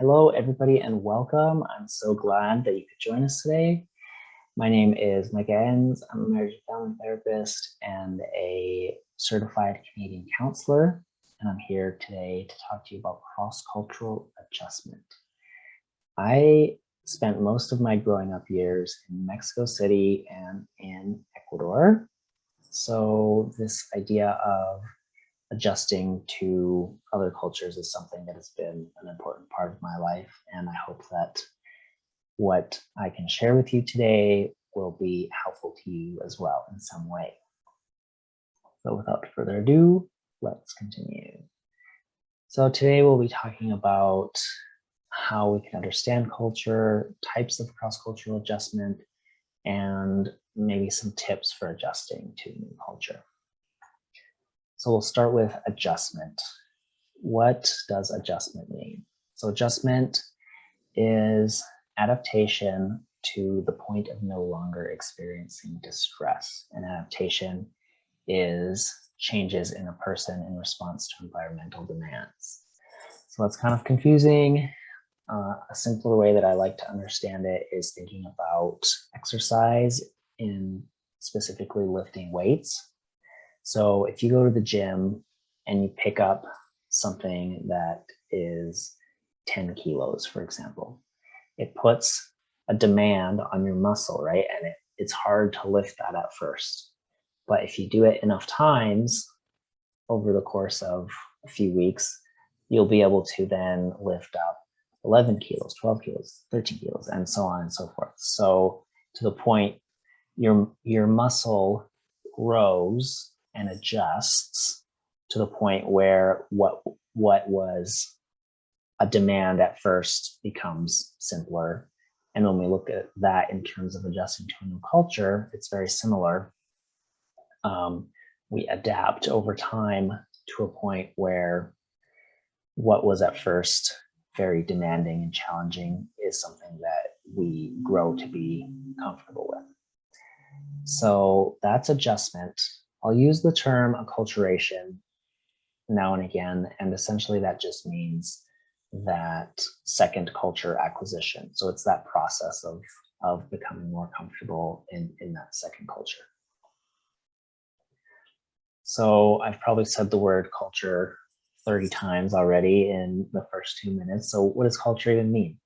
Hello, everybody, and welcome. I'm so glad that you could join us today. My name is Mike Enns. I'm a marriage and family therapist and a certified Canadian counselor, and I'm here today to talk to you about cross-cultural adjustment. I spent most of my growing up years in Mexico City and in Ecuador. So this idea of adjusting to other cultures is something that has been an important part of my life. And I hope that what I can share with you today will be helpful to you as well in some way. So without further ado, let's continue. So today we'll be talking about how we can understand culture, types of cross-cultural adjustment, and maybe some tips for adjusting to new culture. So we'll start with adjustment. What does adjustment mean? So adjustment is adaptation to the point of no longer experiencing distress. And adaptation is changes in a person in response to environmental demands. So that's kind of confusing. A simpler way that I like to understand it is thinking about exercise in specifically lifting weights. So if you go to the gym and you pick up something that is 10 kilos, for example, it puts a demand on your muscle, right? And it's hard to lift that at first. But if you do it enough times over the course of a few weeks, you'll be able to then lift up 11 kilos, 12 kilos, 13 kilos, and so on and so forth. So to the point, your muscle grows and adjusts to the point where what was a demand at first becomes simpler. And when we look at that in terms of adjusting to a new culture, it's very similar. We adapt over time to a point where what was at first very demanding and challenging is something that we grow to be comfortable with. So that's adjustment. I'll use the term acculturation now and again, and essentially that just means that second culture acquisition. So it's that process of becoming more comfortable in that second culture. So I've probably said the word culture 30 times already in the first 2 minutes. So what does culture even mean?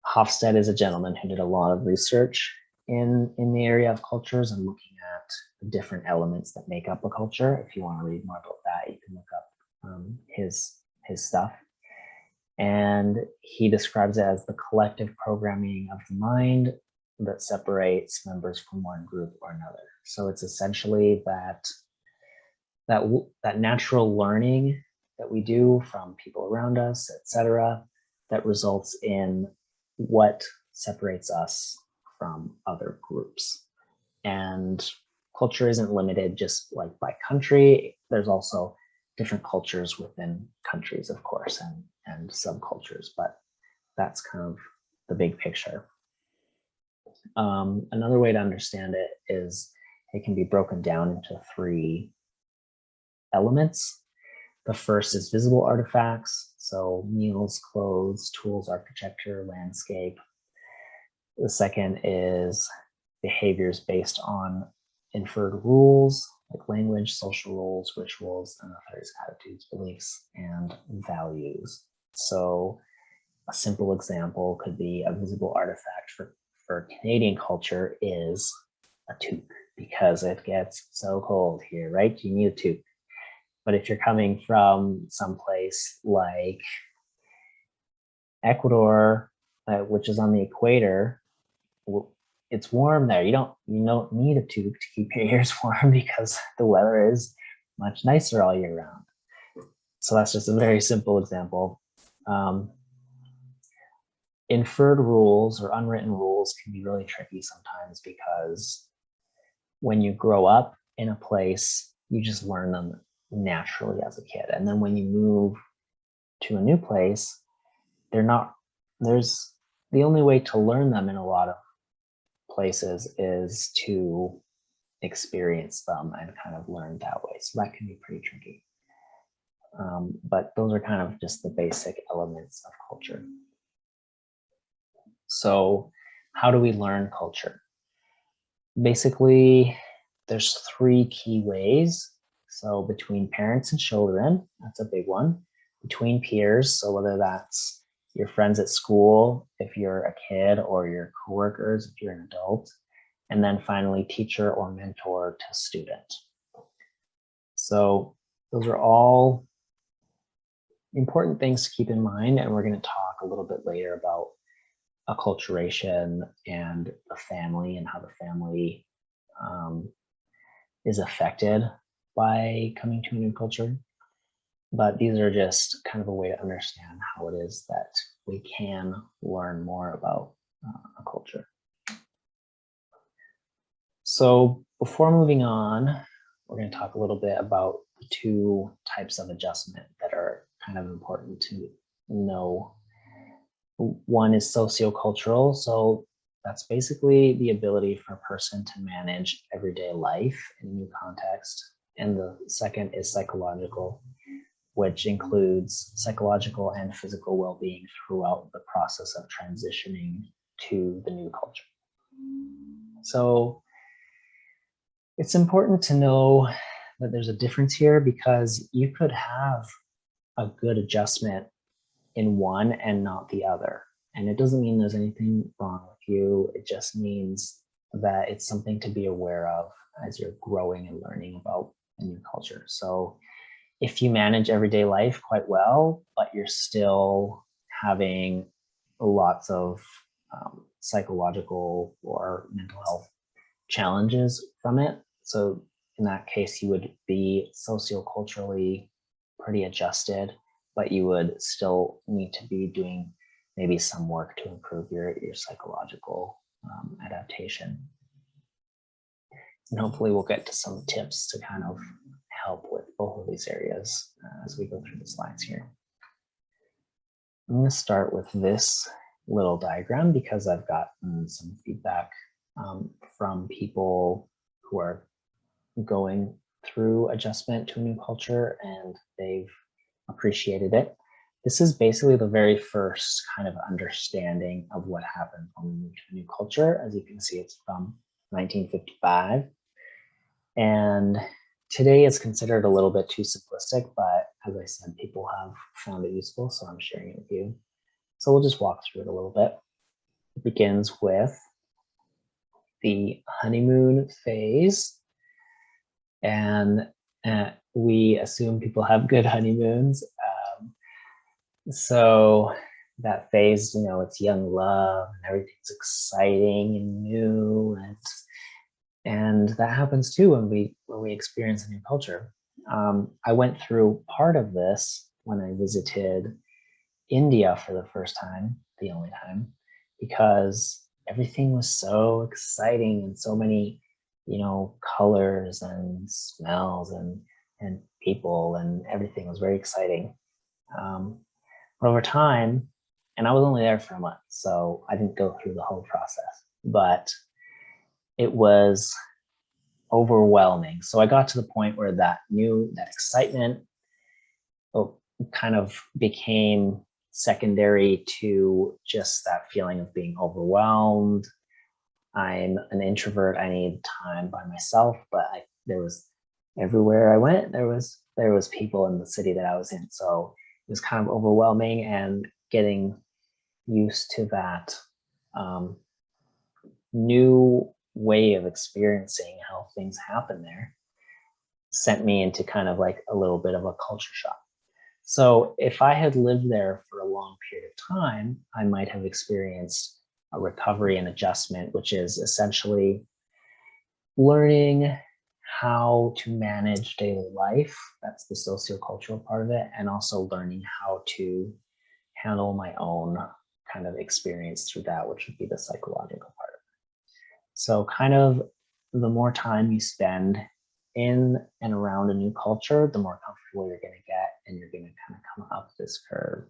Hofstede is a gentleman who did a lot of research in the area of cultures and looking at the different elements that make up a culture. If you want to read more about that, you can look up his stuff. And he describes it as the collective programming of the mind that separates members from one group or another. So it's essentially that natural learning that we do from people around us, etc., that results in what separates us from other groups. And culture isn't limited just like by country. There's also different cultures within countries, of course, and subcultures, but that's kind of the big picture. Another way to understand it is it can be broken down into 3 elements. The first is visible artifacts, so meals, clothes, tools, architecture, landscape. The second is behaviors based on inferred rules, like language, social roles, rituals, and others, attitudes, beliefs, and values. So a simple example could be a visible artifact for Canadian culture is a toque, because it gets so cold here, right? You need a toque. But if you're coming from someplace like Ecuador, which is on the equator, it's warm there. You don't need a toque to keep your ears warm because the weather is much nicer all year round. So that's just a very simple example. Inferred rules or unwritten rules can be really tricky sometimes because when you grow up in a place, you just learn them naturally as a kid. And then when you move to a new place, there's the only way to learn them in a lot of places is to experience them and kind of learn that way. So that can be pretty tricky. But those are kind of just the basic elements of culture. So how do we learn culture? Basically, there's 3 key ways. So between parents and children, that's a big one. Between peers, so whether that's your friends at school, if you're a kid, or your coworkers, if you're an adult. And then finally, teacher or mentor to student. So those are all important things to keep in mind, and we're going to talk a little bit later about acculturation and the family and how the family is affected by coming to a new culture. But these are just kind of a way to understand how it is that we can learn more about a culture. So before moving on, we're going to talk a little bit about the 2 types of adjustment that are kind of important to know. One is sociocultural. So that's basically the ability for a person to manage everyday life in a new context. And the second is psychological, which includes psychological and physical well-being throughout the process of transitioning to the new culture. So it's important to know that there's a difference here, because you could have a good adjustment in one and not the other. And it doesn't mean there's anything wrong with you. It just means that it's something to be aware of as you're growing and learning about a new culture. So if you manage everyday life quite well, but you're still having lots of psychological or mental health challenges from it, so in that case, you would be socioculturally pretty adjusted, but you would still need to be doing maybe some work to improve your psychological adaptation. And hopefully we'll get to some tips to kind of help with both of these areas as we go through the slides here. I'm going to start with this little diagram because I've gotten some feedback from people who are going through adjustment to a new culture, and they've appreciated it. This is basically the very first kind of understanding of what happened when we moved to a new culture. As you can see, it's from 1955. And today it's considered a little bit too simplistic, but as I said, people have found it useful, so I'm sharing it with you. So we'll just walk through it a little bit. It begins with the honeymoon phase. And we assume people have good honeymoons. So that phase, it's young love and everything's exciting and new, and that happens too when we experience a new culture. I went through part of this when I visited India for the first time, the only time, because everything was so exciting and so many colors and smells and people, and everything was very exciting. But over time, and I was only there for a month, so I didn't go through the whole process, but it was overwhelming. So I got to the point where that excitement kind of became secondary to just that feeling of being overwhelmed. I'm an introvert. I need time by myself, but there was everywhere I went, there was people in the city that I was in. So it was kind of overwhelming, and getting used to that new way of experiencing how things happen there sent me into kind of like a little bit of a culture shock. So if I had lived there for a long period of time, I might have experienced a recovery and adjustment, which is essentially learning how to manage daily life. That's the sociocultural part of it. And also learning how to handle my own kind of experience through that, which would be the psychological part of it. So kind of the more time you spend in and around a new culture, the more comfortable you're going to get, and you're going to kind of come up this curve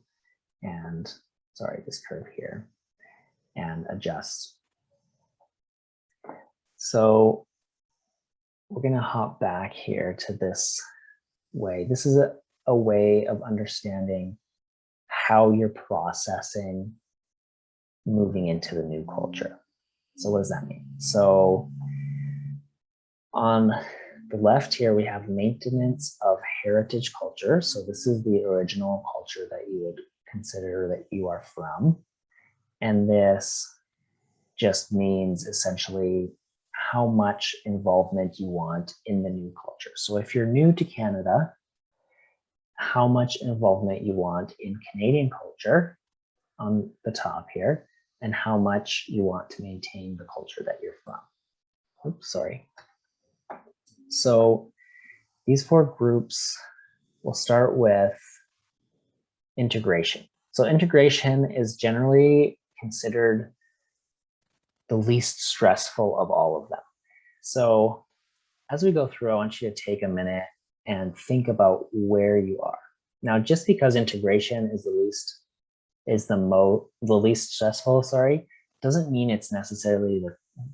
this curve here and adjust. So we're going to hop back here to this way. This is a way of understanding how you're processing moving into the new culture. So what does that mean? So on the left here, we have maintenance of heritage culture. So this is the original culture that you would consider that you are from. And this just means essentially how much involvement you want in the new culture. So if you're new to Canada, how much involvement you want in Canadian culture on the top here, and how much you want to maintain the culture that you're from. Oops, sorry. So these four groups, we'll start with integration. So integration is generally considered the least stressful of all of them. So as we go through, I want you to take a minute and think about where you are. Now, just because integration is the least stressful, doesn't mean it's necessarily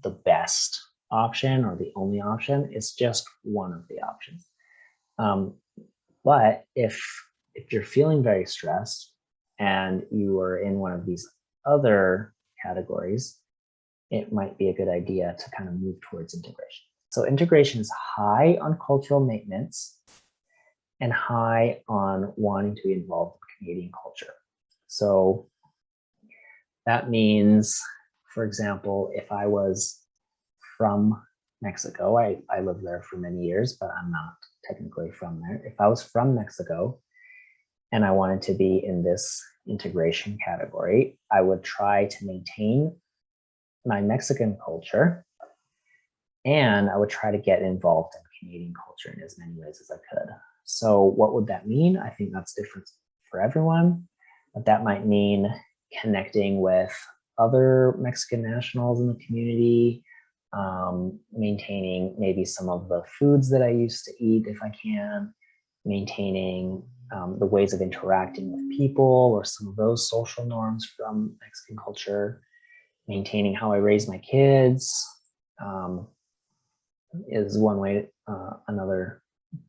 the best option or the only option. It's just one of the options. But if you're feeling very stressed and you are in one of these other categories, it might be a good idea to kind of move towards integration. So integration is high on cultural maintenance and high on wanting to be involved in Canadian culture. So that means, for example, if I was from Mexico, I lived there for many years, but I'm not technically from there. If I was from Mexico and I wanted to be in this integration category, I would try to maintain my Mexican culture, and I would try to get involved in Canadian culture in as many ways as I could. So what would that mean? I think that's different for everyone, but that might mean connecting with other Mexican nationals in the community, maintaining maybe some of the foods that I used to eat if I can, maintaining the ways of interacting with people or some of those social norms from Mexican culture, maintaining how I raise my kids is one way, another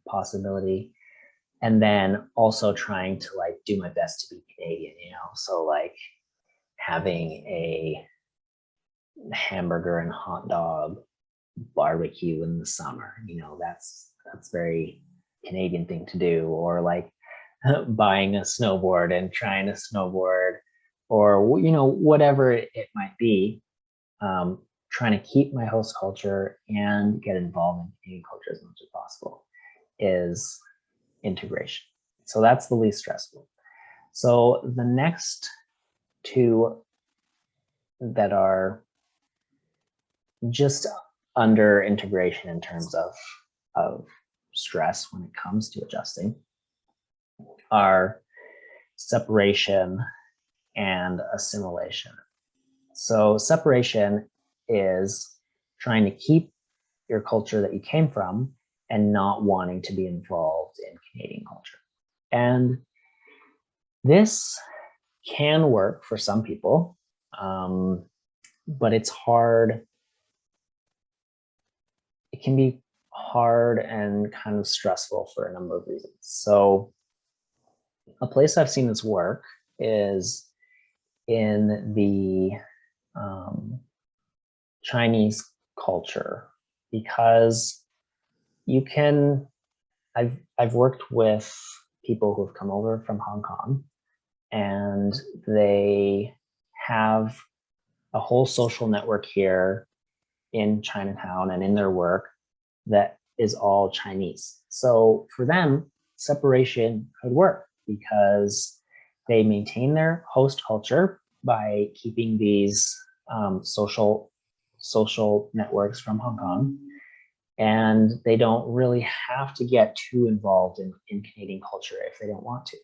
possibility. And then also trying to like do my best to be Canadian, so like having a hamburger and hot dog barbecue in the summer, that's very Canadian thing to do, or like buying a snowboard and trying to snowboard, or whatever it might be, trying to keep my host culture and get involved in Canadian culture as much as possible is integration. So that's the least stressful. So the next two that are just under integration in terms of stress when it comes to adjusting are separation and assimilation. So separation is trying to keep your culture that you came from and not wanting to be involved in Canadian culture. And this can work for some people, but it's hard. It can be hard and kind of stressful for a number of reasons. So a place I've seen this work is in the Chinese culture, because I've worked with people who've come over from Hong Kong, and they have a whole social network here in Chinatown and in their work that is all Chinese. So for them, separation could work because they maintain their host culture by keeping these social networks from Hong Kong, and they don't really have to get too involved in Canadian culture if they don't want to.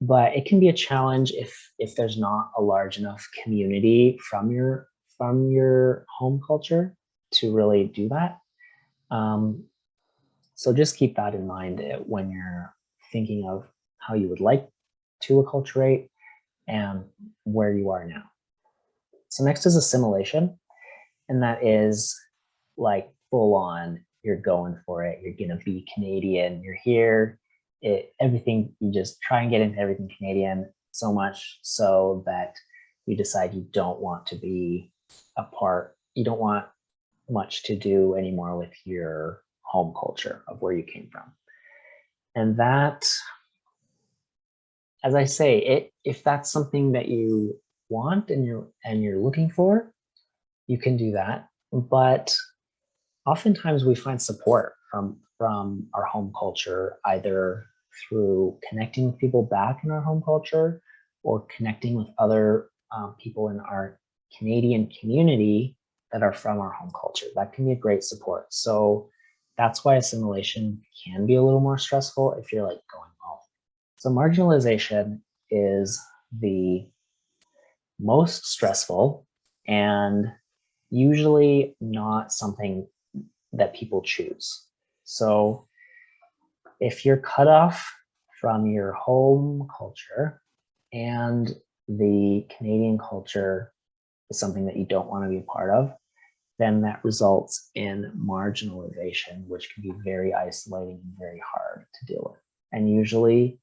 But it can be a challenge if there's not a large enough community from your home culture to really do that. So just keep that in mind when you're thinking of how you would like to acculturate and where you are now. So next is assimilation, and that is like full on, you're going for it. You're going to be Canadian. You're here. everything, you just try and get into everything Canadian so much so that you decide you don't want to be a part, you don't want much to do anymore with your home culture of where you came from. And that, as I say, if that's something that you want and you're looking for, you can do that. But oftentimes we find support from our home culture, either through connecting with people back in our home culture or connecting with other people in our Canadian community that are from our home culture. That can be a great support. So that's why assimilation can be a little more stressful if you're like going all. So marginalization is the most stressful and usually not something that people choose. So if you're cut off from your home culture and the Canadian culture is something that you don't want to be a part of, then that results in marginalization, which can be very isolating and very hard to deal with. And usually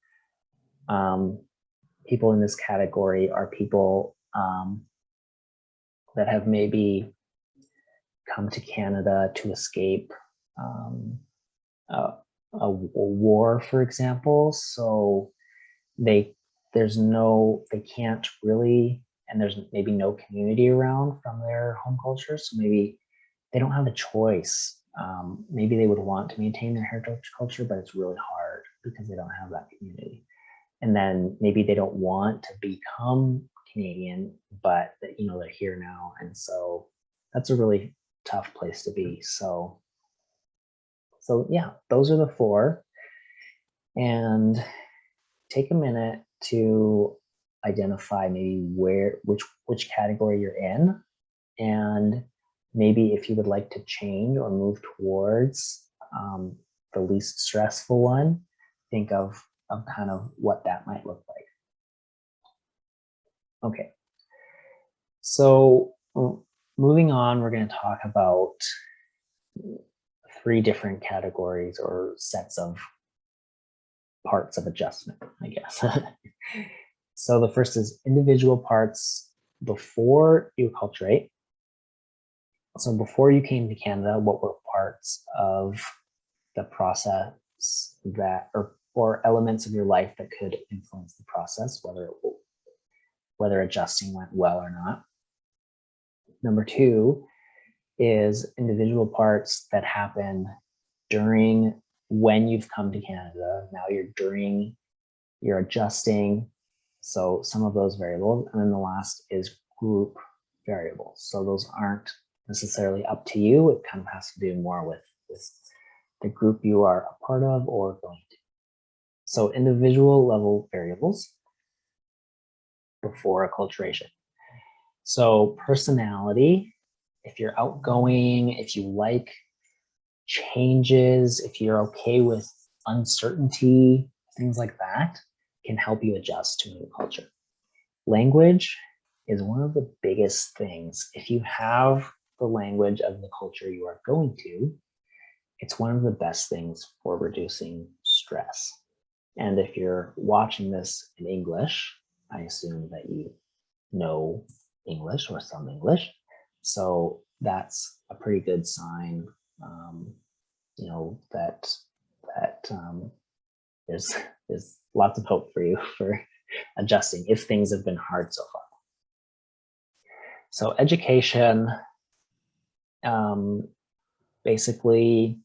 people in this category are people that have maybe come to Canada to escape a war, for example. So they can't really, and there's maybe no community around from their home culture. So maybe they don't have a choice. Maybe they would want to maintain their heritage culture, but it's really hard because they don't have that community. And then maybe they don't want to become Canadian, but they're here now. And so that's a really tough place to be. So yeah, those are the four. And take a minute to identify maybe which category you're in, and maybe if you would like to change or move towards the least stressful one, think of kind of what that might look like. Okay, so moving on, we're going to talk about 3 different categories or sets of parts of adjustment, I guess. So the first is individual parts before you acculturate. So before you came to Canada, what were parts of the process that, or elements of your life that could influence the process, whether adjusting went well or not? Number 2 is individual parts that happen during when you've come to Canada. Now you're adjusting. So some of those variables. And then the last is group variables. So those aren't necessarily up to you. It kind of has to do more with the group you are a part of or going to. So individual level variables before acculturation. So personality, if you're outgoing, if you like changes, if you're okay with uncertainty, things like that can help you adjust to a new culture. Language is one of the biggest things. If you have the language of the culture you are going to, it's one of the best things for reducing stress. And if you're watching this in English, I assume that you know English or some English. So that's a pretty good sign, that there's lots of hope for you for adjusting if things have been hard so far. So education, basically,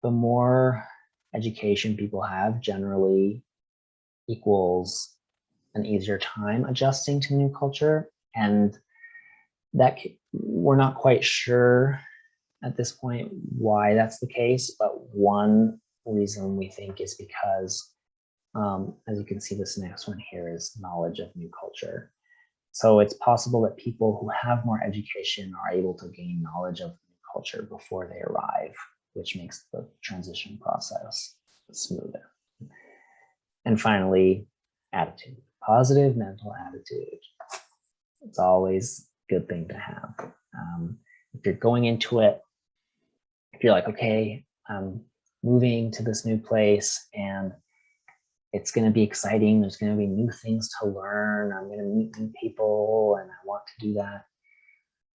the more education people have generally equals an easier time adjusting to new culture. And that we're not quite sure at this point why that's the case, but one reason we think is because, as you can see, this next one here is knowledge of new culture. So it's possible that people who have more education are able to gain knowledge of new culture before they arrive, which makes the transition process smoother. And finally, attitude, positive mental attitude. It's always a good thing to have. If you're going into it, if you're like, okay, I'm moving to this new place and it's going to be exciting. There's going to be new things to learn. I'm going to meet new people and I want to do that.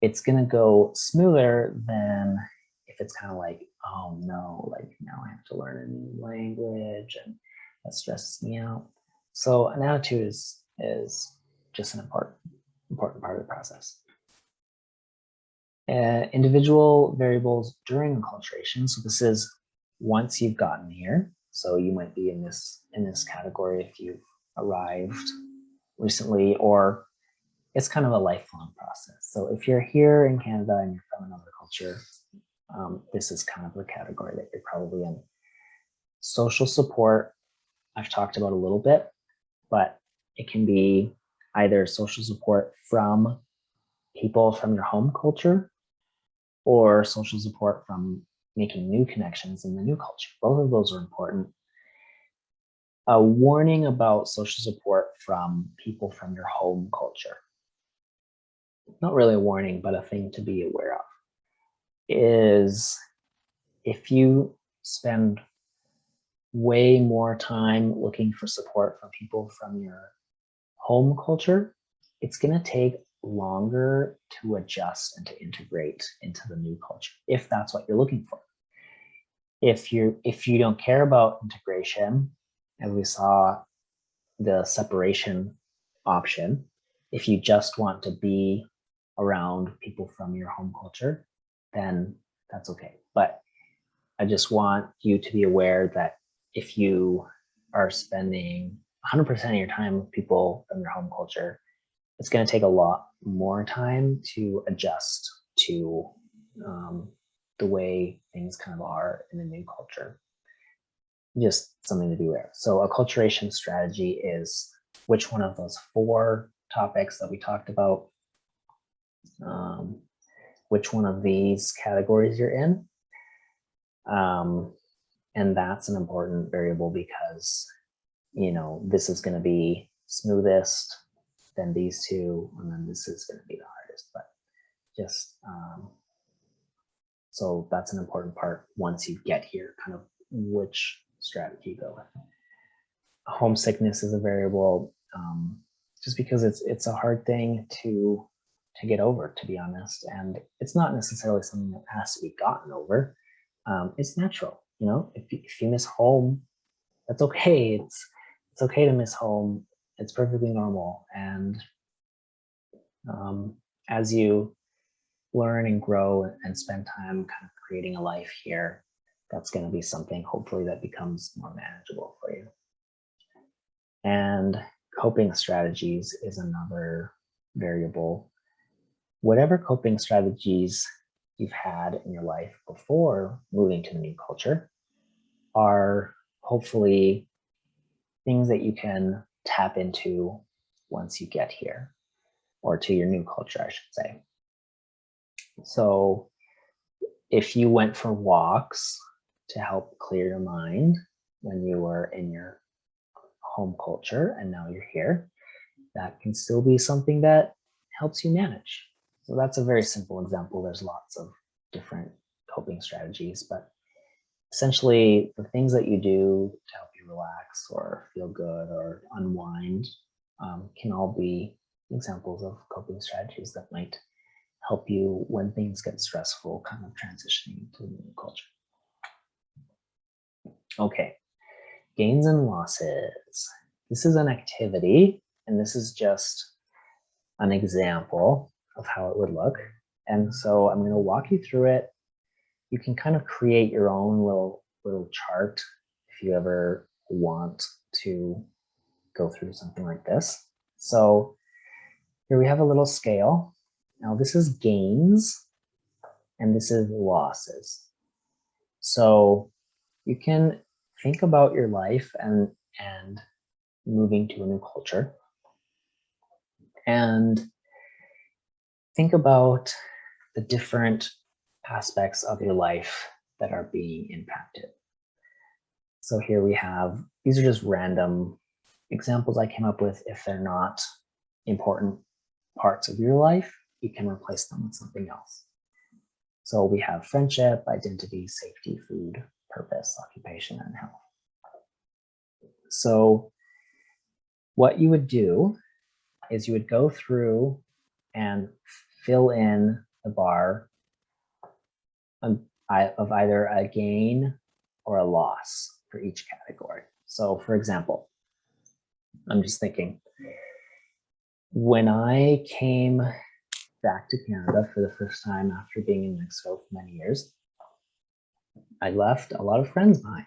It's going to go smoother than if it's kind of like, oh no, like now I have to learn a new language and that stresses me out. So an attitude is just an important part of the process. Individual variables during acculturation. So this is once you've gotten here. So you might be in this category if you've arrived recently, or it's kind of a lifelong process. So if you're here in Canada and you're from another culture, this is kind of the category that you're probably in. Social support, I've talked about a little bit, but it can be either social support from people from your home culture or social support from making new connections in the new culture. Both of those are important. A warning about social support from people from your home culture. Not really a warning, but a thing to be aware of is if you spend way more time looking for support from people from your home culture, it's going to take longer to adjust and to integrate into the new culture, if that's what you're looking for. If you don't care about integration, and we saw the separation option, if you just want to be around people from your home culture, then that's okay. But I just want you to be aware that if you are spending 100% of your time with people from your home culture, it's going to take a lot more time to adjust to the way things kind of are in a new culture. Just something to be aware of. So acculturation strategy is which one of those 4 topics that we talked about, which one of these categories you're in. And that's an important variable because, you know, this is going to be smoothest, then these 2, and then this is going to be the hardest. But just so that's an important part once you get here, kind of which strategy go with. Homesickness is a variable, just because it's a hard thing to get over, to be honest, and it's not necessarily something that has to be gotten over. It's natural, you know. If you miss home, that's okay. It's okay to miss home. It's perfectly normal, and as you learn and grow and spend time kind of creating a life here, that's going to be something hopefully that becomes more manageable for you. And coping strategies is another variable. Whatever coping strategies you've had in your life before moving to the new culture are hopefully things that you can tap into once you get here, or to your new culture, I should say. So if you went for walks to help clear your mind when you were in your home culture and now you're here, that can still be something that helps you manage. So that's a very simple example. There's lots of different coping strategies, but essentially the things that you do to help you relax or feel good or unwind can all be examples of coping strategies that might help you when things get stressful, kind of transitioning to the new culture. Okay, gains and losses. This is an activity, and this is just an example of how it would look. And so I'm going to walk you through it. You can kind of create your own little chart if you ever want to go through something like this. So here we have a little scale. Now this is gains and this is losses. So you can think about your life and moving to a new culture, and think about the different aspects of your life that are being impacted. So here we have, these are just random examples I came up with. If they're not important parts of your life, you can replace them with something else. So we have friendship, identity, safety, food, purpose, occupation, and health. So what you would do is you would go through and fill in the bar of either a gain or a loss for each category. So for example, I'm just thinking, when I came back to Canada for the first time after being in Mexico for many years, I left a lot of friends behind.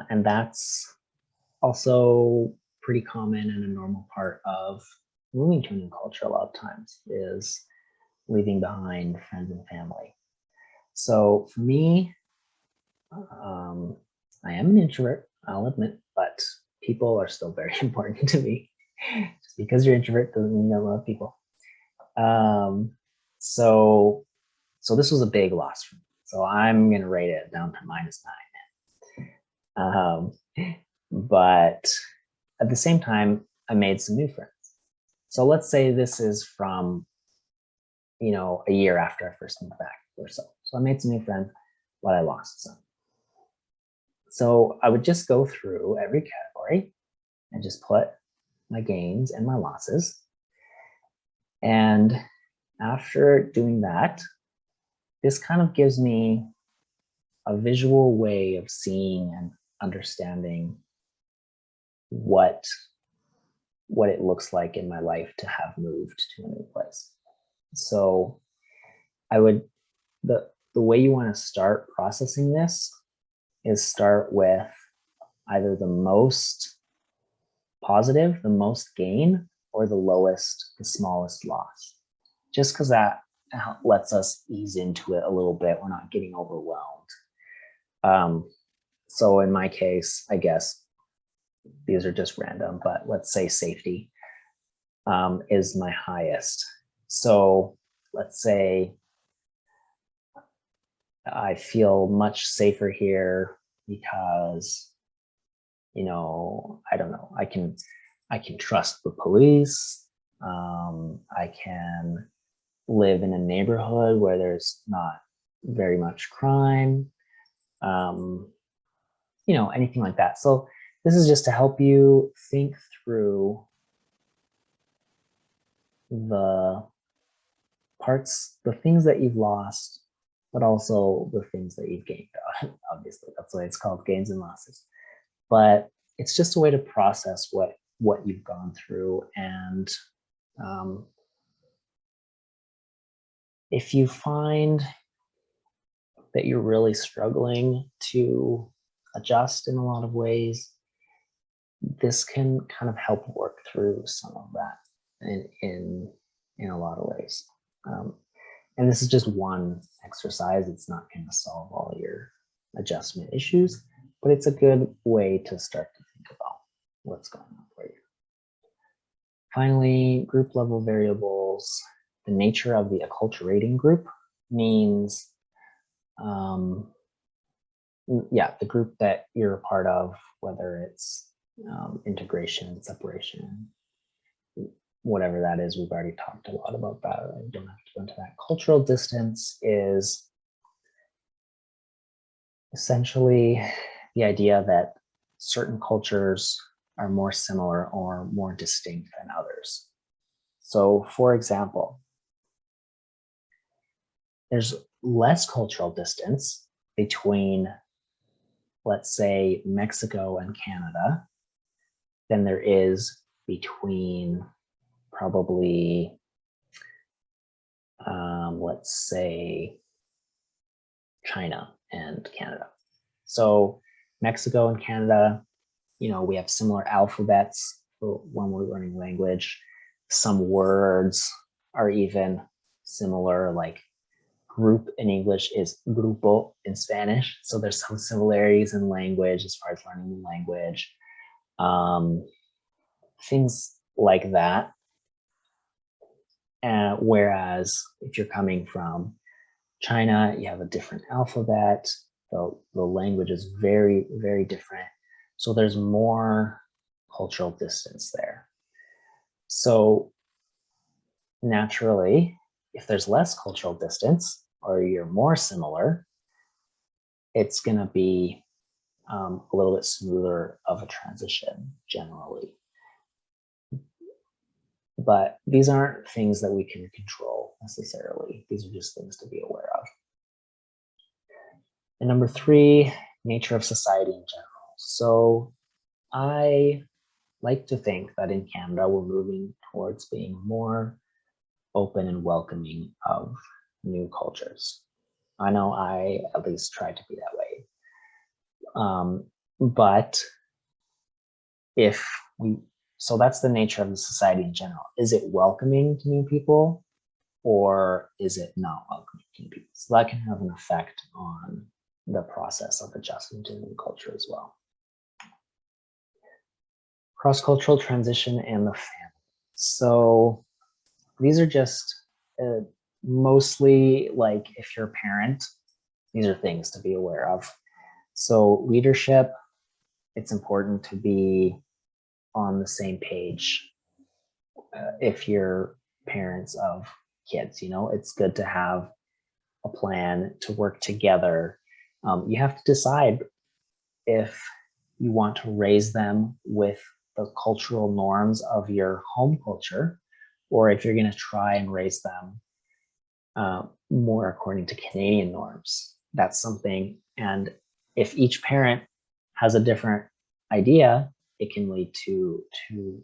And that's also pretty common and a normal part of moving to a new culture a lot of times, is leaving behind friends and family. So for me, I am an introvert, I'll admit, but people are still very important to me. Just because you're an introvert doesn't mean you don't love people. So this was a big loss for me. So I'm going to rate it down to -9. But at the same time, I made some new friends. So let's say this is from, a year after I first moved back or so. So I made some new friends, but I lost some. So I would just go through every category and just put my gains and my losses. And after doing that, this kind of gives me a visual way of seeing and understanding what it looks like in my life to have moved to a new place. So the way you want to start processing this is start with either the most positive, the most gain, or the lowest, the smallest loss. Just because that lets us ease into it a little bit. We're not getting overwhelmed. So in my case, I guess these are just random, but let's say safety is my highest. So let's say I feel much safer here because, I don't know, I can trust the police. I can live in a neighborhood where there's not very much crime, anything like that. So this is just to help you think through the parts, the things that you've lost, but also the things that you've gained. Obviously, that's why it's called gains and losses. But it's just a way to process what you've gone through. And if you find that you're really struggling to adjust in a lot of ways, this can kind of help work through some of that in a lot of ways. And this is just one exercise. It's not going to solve all your adjustment issues, but it's a good way to start to think about what's going on for you. Finally, group level variables. The nature of the acculturating group means, the group that you're a part of, whether it's integration, separation, whatever that is. We've already talked a lot about that. I don't have to go into that. Cultural distance is essentially the idea that certain cultures are more similar or more distinct than others. So for example, there's less cultural distance between, let's say, Mexico and Canada than there is between probably, let's say, China and Canada. So Mexico and Canada, we have similar alphabets when we're learning language. Some words are even similar, like group in English is grupo in Spanish. So there's some similarities in language as far as learning the language. Things like that. Whereas if you're coming from China, you have a different alphabet. The language is very, very different. So there's more cultural distance there. So naturally, if there's less cultural distance or you're more similar, it's going to be a little bit smoother of a transition generally. But these aren't things that we can control necessarily. These are just things to be aware of. And number 3, nature of society in general. So I like to think that in Canada, we're moving towards being more open and welcoming of new cultures. I know I at least try to be that way. But if we, so that's the nature of the society in general. Is it welcoming to new people, or is it not welcoming to new people? So that can have an effect on the process of adjusting to new culture as well. Cross-cultural transition and the family. So these are just mostly like if you're a parent, these are things to be aware of. So leadership, it's important to be on the same page. If you're parents of kids, you know, it's good to have a plan to work together. You have to decide if you want to raise them with the cultural norms of your home culture, or if you're going to try and raise them more according to Canadian norms. That's something. And if each parent has a different idea, it can lead to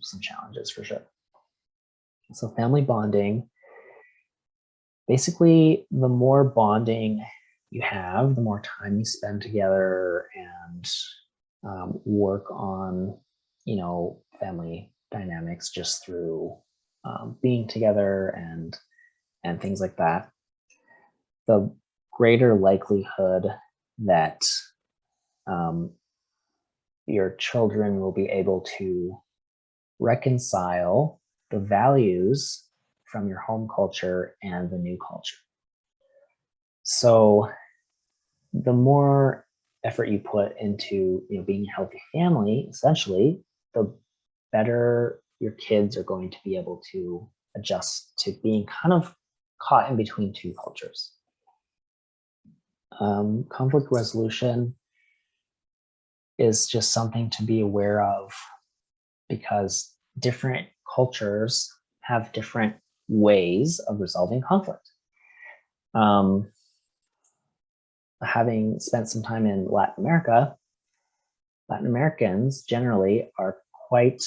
some challenges for sure. So family bonding, basically the more bonding you have, the more time you spend together and work on, you know, family dynamics just through being together and things like that, the greater likelihood that your children will be able to reconcile the values from your home culture and the new culture. So the more effort you put into, you know, being a healthy family, essentially, the better your kids are going to be able to adjust to being kind of caught in between two cultures. Conflict resolution is just something to be aware of because different cultures have different ways of resolving conflict. Having spent some time in Latin America, Latin Americans generally are quite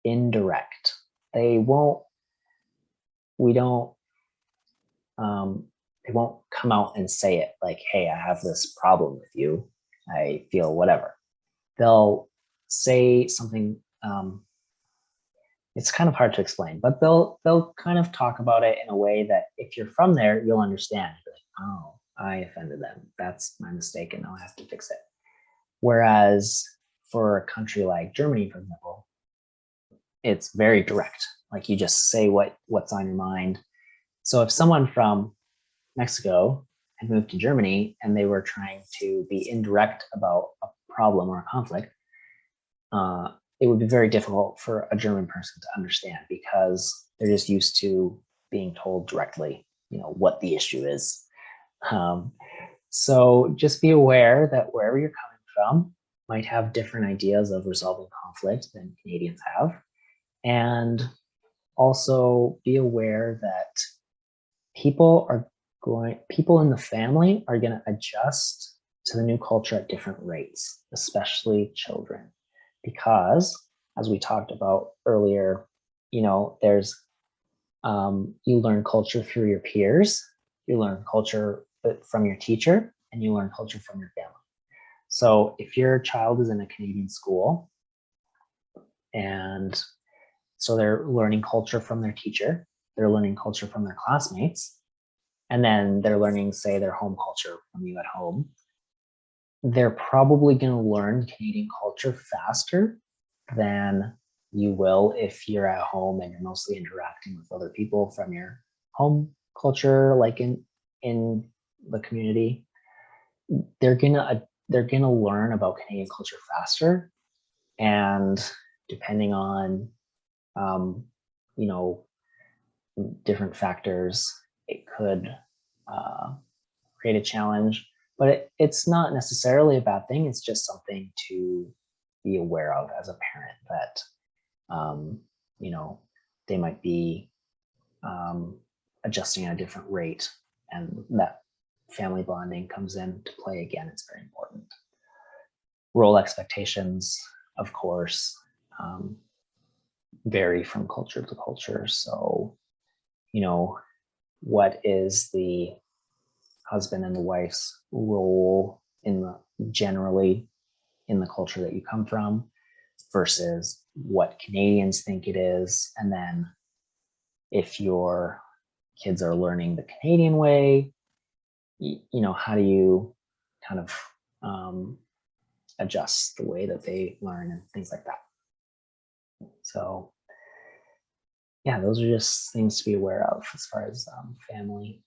indirect. They won't come out and say it like, hey, I have this problem with you. I feel whatever. They'll say something, it's kind of hard to explain, but they'll kind of talk about it in a way that if you're from there, you'll understand. You're like, oh, I offended them. That's my mistake, and now I have to fix it. Whereas for a country like Germany, for example, it's very direct. Like you just say what's on your mind. So if someone from Mexico had moved to Germany and they were trying to be indirect about a problem or a conflict, it would be very difficult for a German person to understand because they're just used to being told directly, you know, what the issue is. So just be aware that wherever you're coming from might have different ideas of resolving conflict than Canadians have. And also be aware that people in the family are going to adjust to the new culture at different rates, especially children. Because as we talked about earlier, you know, there's you learn culture through your peers, you learn culture from your teacher, and you learn culture from your family. So if your child is in a Canadian school, and so they're learning culture from their teacher, they're learning culture from their classmates, and then they're learning, say, their home culture from you at home, they're probably going to learn Canadian culture faster than you will if you're at home and you're mostly interacting with other people from your home culture, like in the community. They're gonna learn about Canadian culture faster, and depending on you know, different factors, it could create a challenge. but it's not necessarily a bad thing. It's just something to be aware of as a parent that, you know, they might be adjusting at a different rate, and that family bonding comes into play again. It's very important. Role expectations, of course, vary from culture to culture. So, you know, what is the husband and the wife's role generally in the culture that you come from versus what Canadians think it is. And then if your kids are learning the Canadian way, you know, how do you kind of adjust the way that they learn and things like that. So yeah, those are just things to be aware of as far as family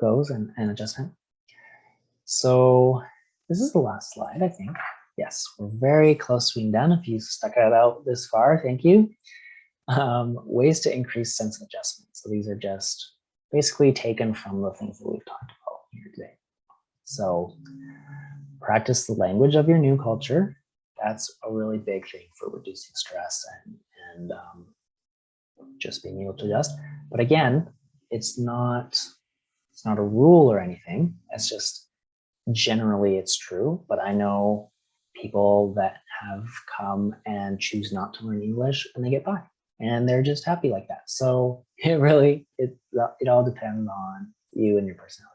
goes and adjustment. So this is the last slide, I think. Yes, we're very close to being done. If you stuck it out this far, thank you. Ways to increase sense of adjustment. So these are just basically taken from the things that we've talked about here today. So practice the language of your new culture. That's a really big thing for reducing stress and just being able to adjust. But again, it's not a rule or anything. It's just generally it's true. But I know people that have come and choose not to learn English and they get by, and they're just happy like that. So it all depends on you and your personality.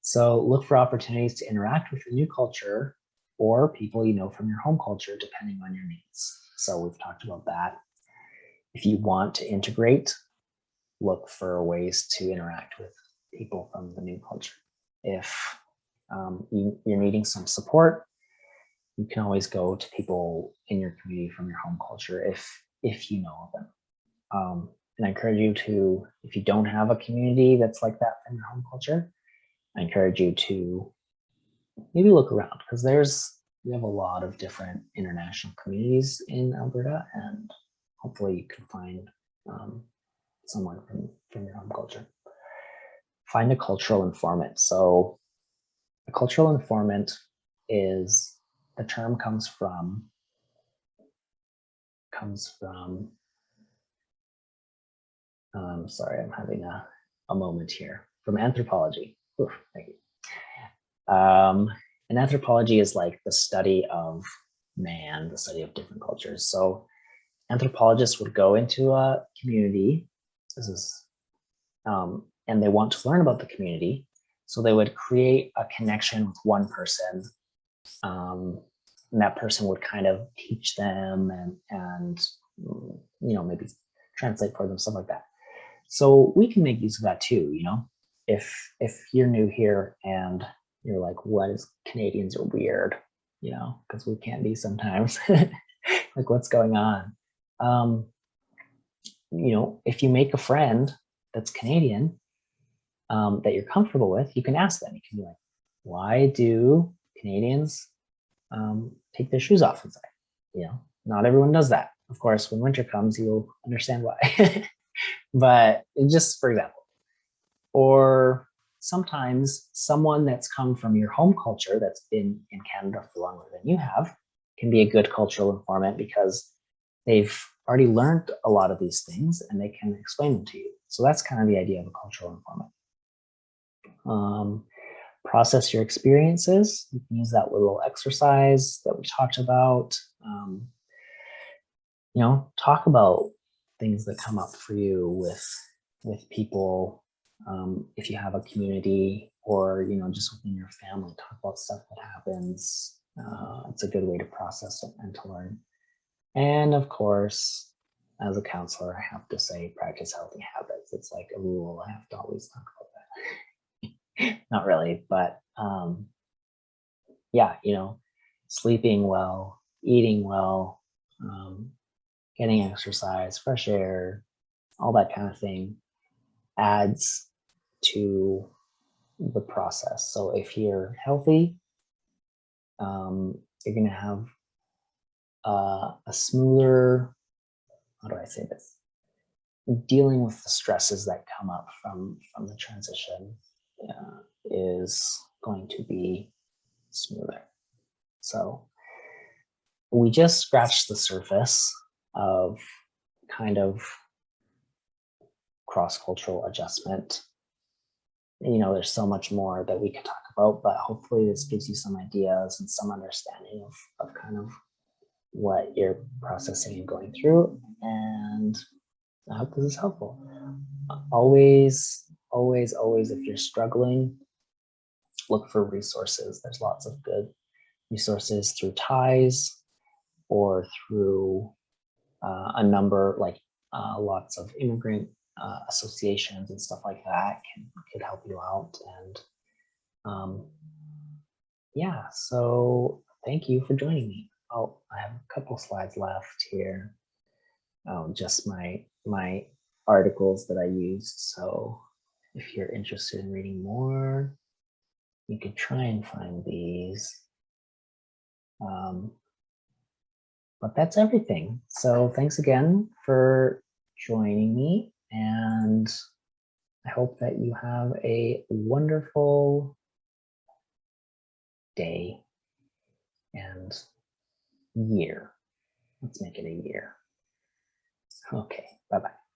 So look for opportunities to interact with the new culture or people you know from your home culture, depending on your needs. So we've talked about that. If you want to integrate, look for ways to interact with people from the new culture. If you're needing some support, you can always go to people in your community from your home culture if you know of them. And I encourage you to, if you don't have a community that's like that from your home culture, I encourage you to maybe look around, because we have a lot of different international communities in Alberta, and hopefully you can find someone from your home culture. Find a cultural informant. So a cultural informant is, the term comes from sorry, I'm having a moment here, from anthropology. Oof, thank you. And anthropology is like the study of man, the study of different cultures. So anthropologists would go into a community, and they want to learn about the community. So they would create a connection with one person, and that person would kind of teach them and you know, maybe translate for them, stuff like that. So we can make use of that too, you know. If you're new here and you're like, what is, Canadians are weird, you know, because we can be sometimes. Like, what's going on? You know, if you make a friend that's Canadian, that you're comfortable with, you can ask them. You can be like, why do Canadians take their shoes off inside? You know, not everyone does that. Of course, when winter comes, you'll understand why. But just for example, or sometimes someone that's come from your home culture that's been in Canada for longer than you have can be a good cultural informant, because they've already learned a lot of these things and they can explain them to you. So that's kind of the idea of a cultural informant. Process your experiences. You can use that little exercise that we talked about. You know, talk about things that come up for you with people. If you have a community, or, you know, just within your family, talk about stuff that happens. It's a good way to process it and to learn. And of course, as a counselor, I have to say, practice healthy habits. It's like a rule. I have to always talk about that. Not really, but yeah, you know, sleeping well, eating well, getting exercise, fresh air, all that kind of thing adds to the process. So if you're healthy, you're going to have a smoother, how do I say this? Dealing with the stresses that come up from the transition is going to be smoother. So we just scratched the surface of kind of cross-cultural adjustment. You know, there's so much more that we could talk about, but hopefully this gives you some ideas and some understanding of kind of what you're processing and going through. And I hope this is helpful. Always, if you're struggling, look for resources. There's lots of good resources through ties or through a number, like lots of immigrant associations and stuff like that could help you out. And yeah, so thank you for joining me. Oh, I have a couple slides left here. Just my articles that I used. So if you're interested in reading more, you could try and find these. But that's everything. So thanks again for joining me, and I hope that you have a wonderful day and year. Let's make it a year. Okay, bye-bye.